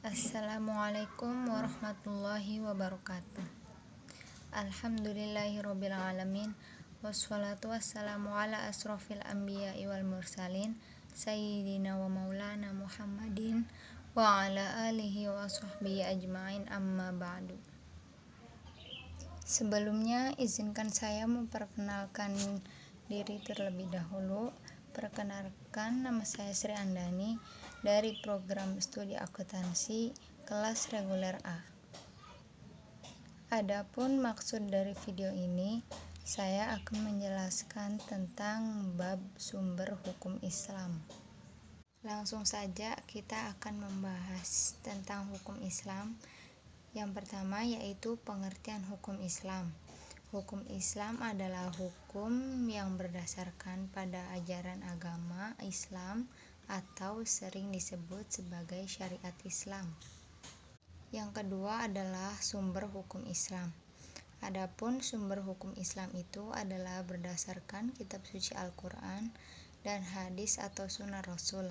Assalamualaikum warahmatullahi wabarakatuh. Alhamdulillahirabbil alamin. Wassalatu wassalamu ala asrofil anbiya'i wal mursalin sayyidina wa maulana Muhammadin wa ala alihi wa sahbihi ajma'in, amma ba'du. Sebelumnya izinkan saya memperkenalkan diri terlebih dahulu. Perkenalkan, nama saya Sri Andani dari program studi akuntansi kelas reguler A. Adapun maksud dari video ini, saya akan menjelaskan tentang bab sumber hukum Islam. Langsung saja kita akan membahas tentang hukum Islam. Yang pertama yaitu pengertian hukum Islam. Hukum Islam adalah hukum yang berdasarkan pada ajaran agama Islam atau sering disebut sebagai syariat Islam. Yang kedua adalah sumber hukum Islam. Adapun sumber hukum Islam itu adalah berdasarkan kitab suci Al-Quran dan hadis atau sunnah Rasul,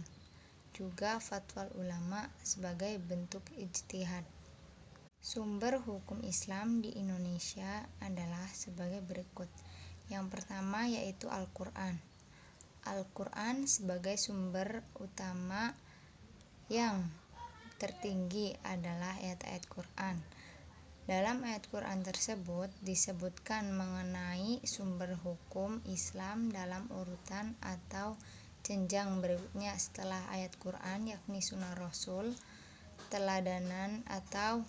juga fatwa ulama sebagai bentuk ijtihad. Sumber hukum Islam di Indonesia adalah sebagai berikut. Yang pertama yaitu Al-Quran. Al-Quran sebagai sumber utama yang tertinggi adalah ayat-ayat Quran. Dalam ayat Quran tersebut disebutkan mengenai sumber hukum Islam dalam urutan atau jenjang berikutnya setelah ayat Quran, yakni sunnah Rasul, teladanan atau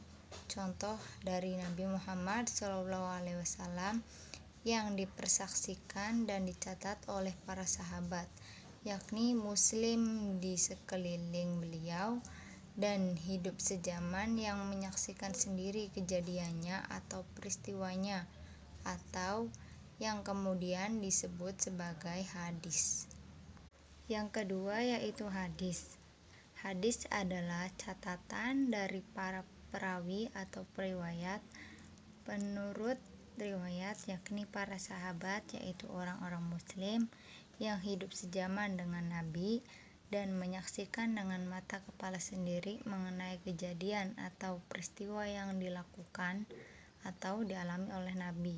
contoh dari Nabi Muhammad SAW yang dipersaksikan dan dicatat oleh para sahabat, yakni muslim di sekeliling beliau dan hidup sejaman yang menyaksikan sendiri kejadiannya atau peristiwanya, atau yang kemudian disebut sebagai hadis. Yang kedua yaitu hadis. Hadis adalah catatan dari para perawi atau periwayat penurut riwayat, yakni para sahabat, yaitu orang-orang muslim yang hidup sejaman dengan Nabi dan menyaksikan dengan mata kepala sendiri mengenai kejadian atau peristiwa yang dilakukan atau dialami oleh Nabi.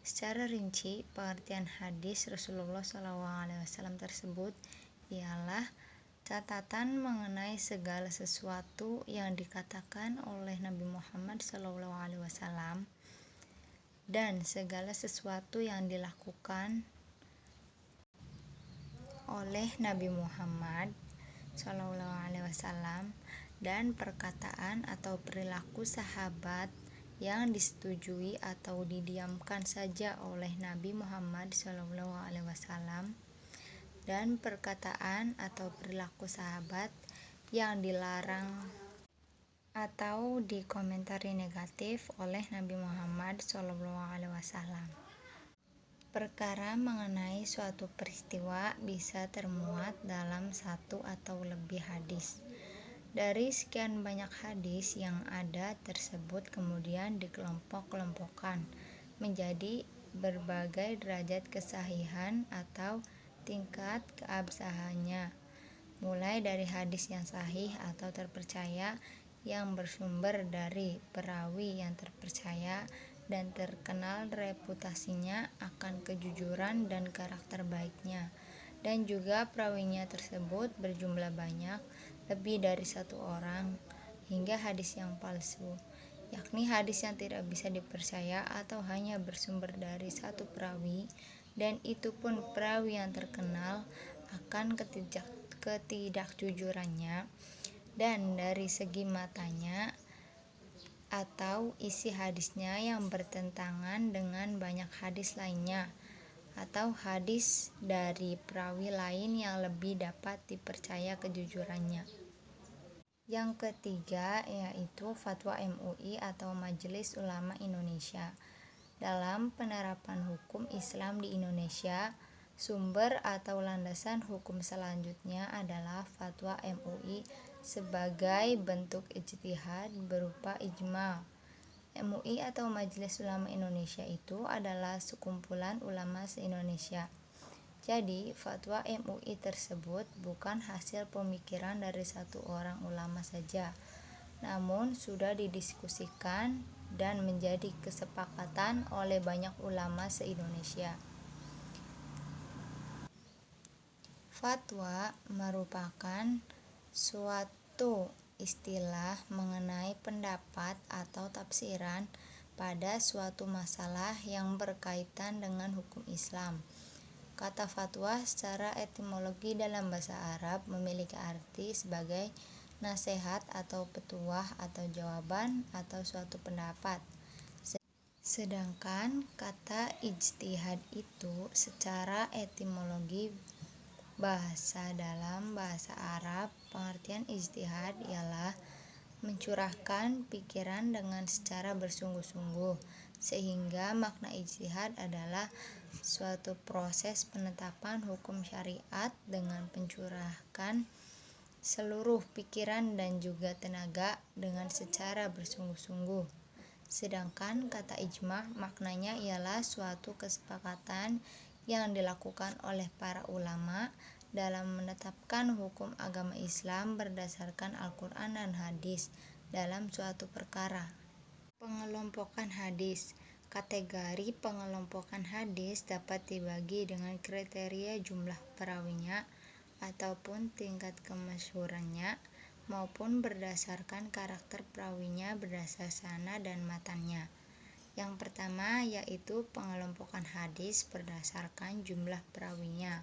Secara rinci, pengertian hadis Rasulullah SAW tersebut ialah catatan mengenai segala sesuatu yang dikatakan oleh Nabi Muhammad SAW dan segala sesuatu yang dilakukan oleh Nabi Muhammad SAW dan perkataan atau perilaku sahabat yang disetujui atau didiamkan saja oleh Nabi Muhammad SAW dan perkataan atau perilaku sahabat yang dilarang atau dikomentari negatif oleh Nabi Muhammad SAW. Perkara mengenai suatu peristiwa bisa termuat dalam satu atau lebih hadis. Dari sekian banyak hadis yang ada tersebut kemudian dikelompok-kelompokkan menjadi berbagai derajat kesahihan atau tingkat keabsahannya, mulai dari hadis yang sahih atau terpercaya yang bersumber dari perawi yang terpercaya dan terkenal reputasinya akan kejujuran dan karakter baiknya, dan juga perawinya tersebut berjumlah banyak, lebih dari satu orang, hingga hadis yang palsu, yakni hadis yang tidak bisa dipercaya atau hanya bersumber dari satu perawi, dan itu pun perawi yang terkenal akan ketidakjujurannya dan dari segi matanya atau isi hadisnya yang bertentangan dengan banyak hadis lainnya, atau hadis dari perawi lain yang lebih dapat dipercaya kejujurannya. Yang ketiga yaitu fatwa MUI atau Majelis Ulama Indonesia. Dalam penerapan hukum Islam di Indonesia, sumber atau landasan hukum selanjutnya adalah fatwa MUI sebagai bentuk ijtihad berupa ijma. MUI atau Majelis Ulama Indonesia itu adalah sekumpulan ulama se-Indonesia. Jadi, fatwa MUI tersebut bukan hasil pemikiran dari satu orang ulama saja, namun sudah didiskusikan dan menjadi kesepakatan oleh banyak ulama se-Indonesia. Fatwa merupakan suatu istilah mengenai pendapat atau tafsiran pada suatu masalah yang berkaitan dengan hukum Islam. Kata fatwa secara etimologi dalam bahasa Arab memiliki arti sebagai nasihat atau petuah atau jawaban atau suatu pendapat. Sedangkan kata ijtihad itu secara etimologi dalam bahasa Arab, pengertian ijtihad ialah mencurahkan pikiran dengan secara bersungguh-sungguh, sehingga makna ijtihad adalah suatu proses penetapan hukum syariat dengan mencurahkan seluruh pikiran dan juga tenaga dengan secara bersungguh-sungguh. Sedangkan kata ijma' maknanya ialah suatu kesepakatan yang dilakukan oleh para ulama dalam menetapkan hukum agama Islam berdasarkan Al-Quran dan hadis dalam suatu perkara. Pengelompokan hadis. Kategori pengelompokan hadis dapat dibagi dengan kriteria jumlah perawinya ataupun tingkat kemasyhurannya, maupun berdasarkan karakter perawinya berdasar sanad dan matannya. Yang pertama yaitu pengelompokan hadis berdasarkan jumlah perawinya.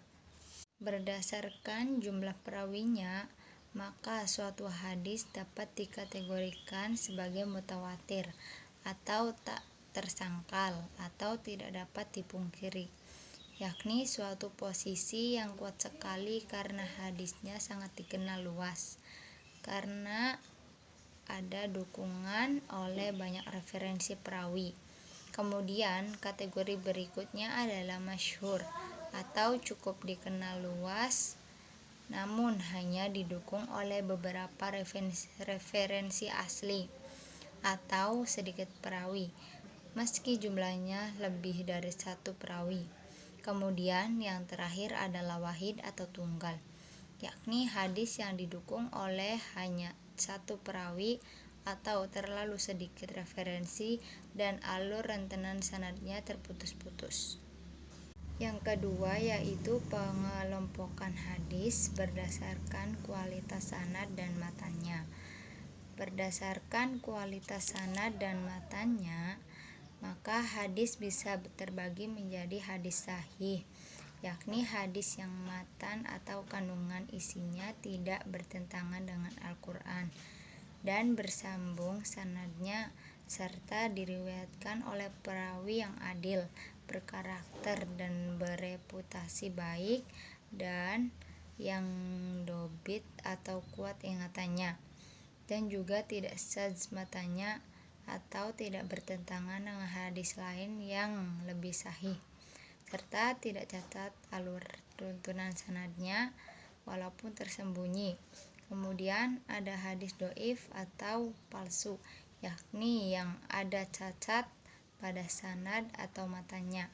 Berdasarkan jumlah perawinya, maka suatu hadis dapat dikategorikan sebagai mutawatir atau tak tersangkal atau tidak dapat dipungkiri, yakni suatu posisi yang kuat sekali karena hadisnya sangat dikenal luas, karena ada dukungan oleh banyak referensi perawi. Kemudian kategori berikutnya adalah masyhur atau cukup dikenal luas namun hanya didukung oleh beberapa referensi asli atau sedikit perawi meski jumlahnya lebih dari satu perawi. Kemudian yang terakhir adalah wahid atau tunggal, yakni hadis yang didukung oleh hanya satu perawi atau terlalu sedikit referensi dan alur rentetan sanadnya terputus-putus. Yang kedua yaitu pengelompokan hadis berdasarkan kualitas sanad dan matannya. Berdasarkan kualitas sanad dan matannya, maka hadis bisa terbagi menjadi hadis sahih, yakni hadis yang matan atau kandungan isinya tidak bertentangan dengan Al-Quran dan bersambung sanadnya serta diriwayatkan oleh perawi yang adil, berkarakter dan bereputasi baik dan yang dobit atau kuat ingatannya, dan juga tidak syadz matanya atau tidak bertentangan dengan hadis lain yang lebih sahih, serta tidak cacat alur tuntunan sanadnya walaupun tersembunyi. Kemudian ada hadis doif atau palsu, yakni yang ada cacat pada sanad atau matanya.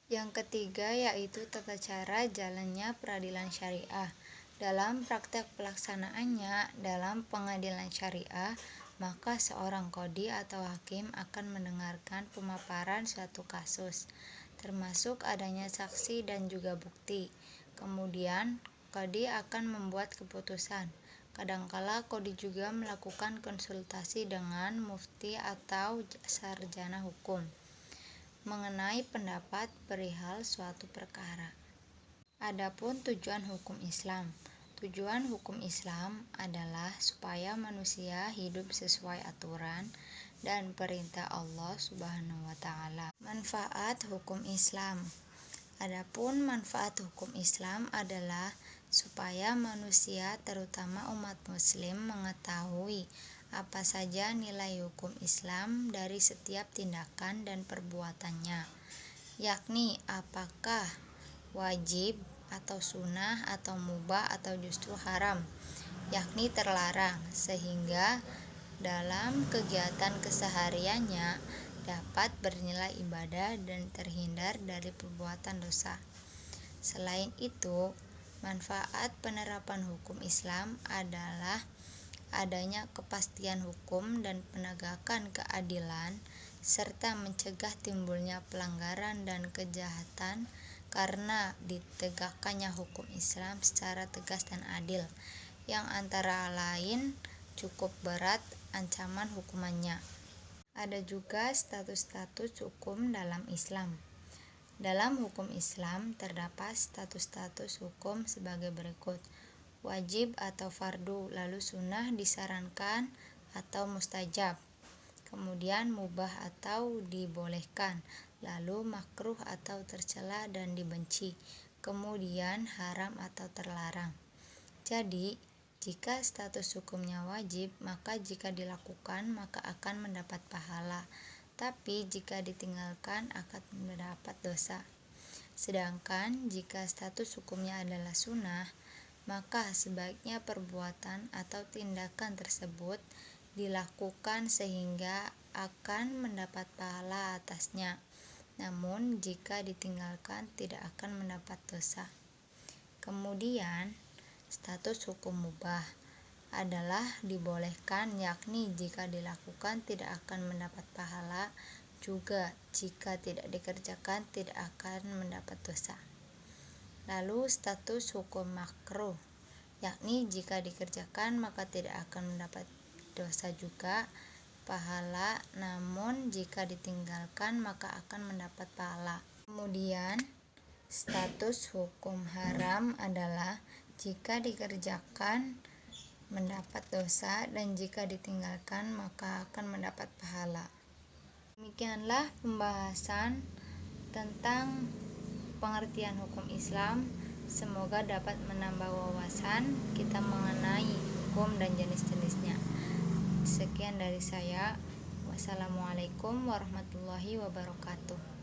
Yang ketiga yaitu tata cara jalannya peradilan syariah. Dalam praktek pelaksanaannya dalam pengadilan syariah, maka seorang qadhi atau hakim akan mendengarkan pemaparan suatu kasus, termasuk adanya saksi dan juga bukti. Kemudian qadhi akan membuat keputusan. Kadangkala qadhi juga melakukan konsultasi dengan mufti atau sarjana hukum mengenai pendapat perihal suatu perkara. Adapun tujuan hukum Islam. Tujuan hukum Islam adalah supaya manusia hidup sesuai aturan dan perintah Allah Subhanahu wa taala. Manfaat hukum Islam. Adapun manfaat hukum Islam adalah supaya manusia terutama umat muslim mengetahui apa saja nilai hukum Islam dari setiap tindakan dan perbuatannya, yakni apakah wajib atau sunnah atau mubah atau justru haram, yakni terlarang, sehingga dalam kegiatan kesehariannya dapat bernilai ibadah dan terhindar dari perbuatan dosa. Selain itu, manfaat penerapan hukum Islam adalah adanya kepastian hukum dan penegakan keadilan, serta mencegah timbulnya pelanggaran dan kejahatan karena ditegakkannya hukum Islam secara tegas dan adil, yang antara lain cukup berat ancaman hukumannya. Ada juga status-status hukum dalam Islam. Dalam hukum Islam terdapat status-status hukum sebagai berikut: wajib atau fardu, lalu sunnah, disarankan atau mustajab, kemudian mubah atau dibolehkan, lalu makruh atau tercela dan dibenci, kemudian haram atau terlarang. Jadi, jika status hukumnya wajib, maka jika dilakukan maka akan mendapat pahala, tapi jika ditinggalkan akan mendapat dosa. Sedangkan jika status hukumnya adalah sunnah, maka sebaiknya perbuatan atau tindakan tersebut dilakukan sehingga akan mendapat pahala atasnya. Namun jika ditinggalkan tidak akan mendapat dosa. Kemudian, status hukum mubah adalah dibolehkan, yakni jika dilakukan tidak akan mendapat pahala, juga jika tidak dikerjakan tidak akan mendapat dosa. Lalu status hukum makruh, yakni jika dikerjakan maka tidak akan mendapat dosa juga pahala, namun jika ditinggalkan maka akan mendapat pahala. Kemudian status hukum haram adalah jika dikerjakan mendapat dosa dan jika ditinggalkan maka akan mendapat pahala. Demikianlah pembahasan tentang pengertian hukum Islam. Semoga dapat menambah wawasan kita mengenai hukum dan jenis-jenisnya. Sekian dari saya. Wassalamualaikum warahmatullahi wabarakatuh.